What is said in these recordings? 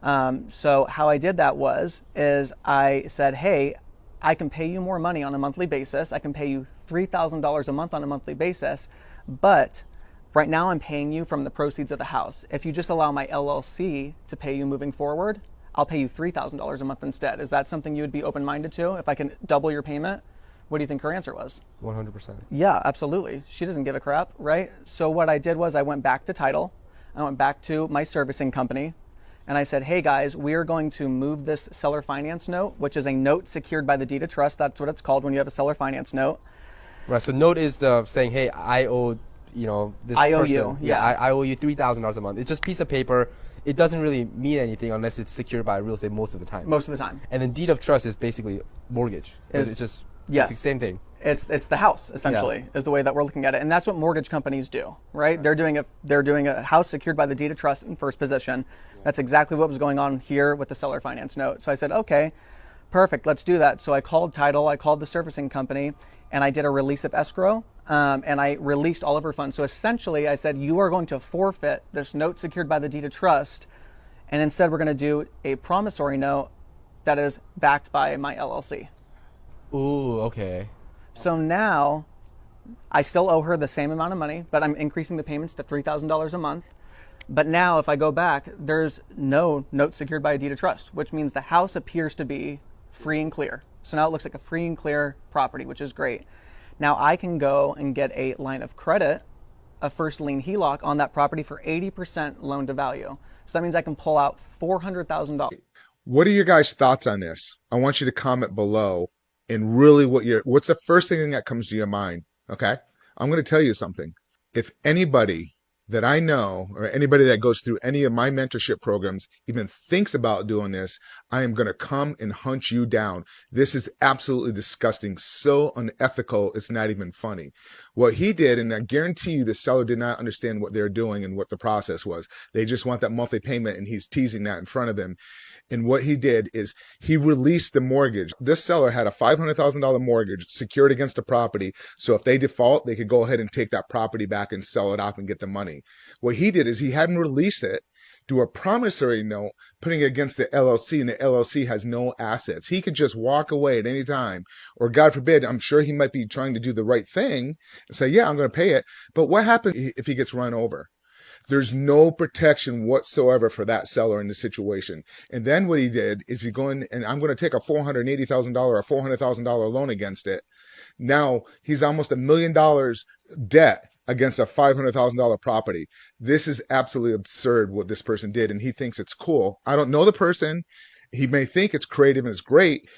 So how I did that is I said, hey, I can pay you more money on a monthly basis. I can pay you $3,000 a month on a monthly basis, but right now I'm paying you from the proceeds of the house. If you just allow my LLC to pay you moving forward, I'll pay you $3,000 a month instead. Is that something you would be open-minded to? If I can double your payment? What do you think her answer was? 100%. Yeah, absolutely. She doesn't give a crap, right? So what I did was I went back to title. I went back to my servicing company and I said, hey guys, we are going to move this seller finance note, which is a note secured by the deed of trust. That's what it's called when you have a seller finance note. Right. So note is the saying, hey, I owe, this I owe person. you, Yeah, yeah. I owe you $3,000 a month. It's just a piece of paper. It doesn't really mean anything unless it's secured by real estate most of the time. Most of the time. And then deed of trust is basically mortgage. It's just yes. It's the same thing. It's the house essentially is the way that we're looking at it, and that's what mortgage companies do, right? They're doing a house secured by the deed of trust in first position. That's exactly what was going on here with the seller finance note. So I said, okay, perfect, let's do that. So I called title, I called the servicing company, and I did a release of escrow, and I released all of her funds. So essentially, I said, you are going to forfeit this note secured by the deed of trust, and instead we're going to do a promissory note that is backed by my LLC. Ooh, okay. So now I still owe her the same amount of money, but I'm increasing the payments to $3,000 a month. But now if I go back, there's no note secured by a deed of trust, which means the house appears to be free and clear. So now it looks like a free and clear property, which is great. Now I can go and get a line of credit, a first lien HELOC on that property for 80% loan to value. So that means I can pull out $400,000. What are your guys' thoughts on this? I want you to comment below and really what's the first thing that comes to your mind? Okay. I'm going to tell you something. If anybody that I know or anybody that goes through any of my mentorship programs even thinks about doing this, I am going to come and hunt you down. This is absolutely disgusting. So unethical. It's not even funny. What he did, and I guarantee you the seller did not understand what they're doing and what the process was. They just want that monthly payment and he's teasing that in front of him. And what he did is he released the mortgage. This seller had a $500,000 mortgage secured against the property. So if they default, they could go ahead and take that property back and sell it off and get the money. What he did is he hadn't released it, do a promissory note, putting it against the LLC, and the LLC has no assets. He could just walk away at any time, or God forbid, I'm sure he might be trying to do the right thing and say, yeah, I'm going to pay it. But what happens if he gets run over? There's no protection whatsoever for that seller in the situation. And then what he did is he going, and I'm going to take a $480,000 or $400,000 loan against it. Now he's almost $1 million debt against a $500,000 property. This is absolutely absurd what this person did. And he thinks it's cool. I don't know the person. He may think it's creative and it's great,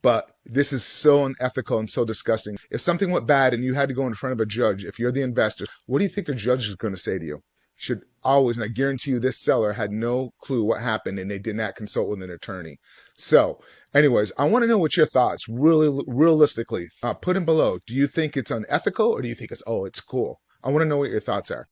but this is so unethical and so disgusting. If something went bad and you had to go in front of a judge, if you're the investor, what do you think the judge is going to say to you? Should always, and I guarantee you this seller had no clue what happened and they did not consult with an attorney. So anyways, I want to know what your thoughts really realistically, put them below. Do you think it's unethical or do you think it's cool? I want to know what your thoughts are.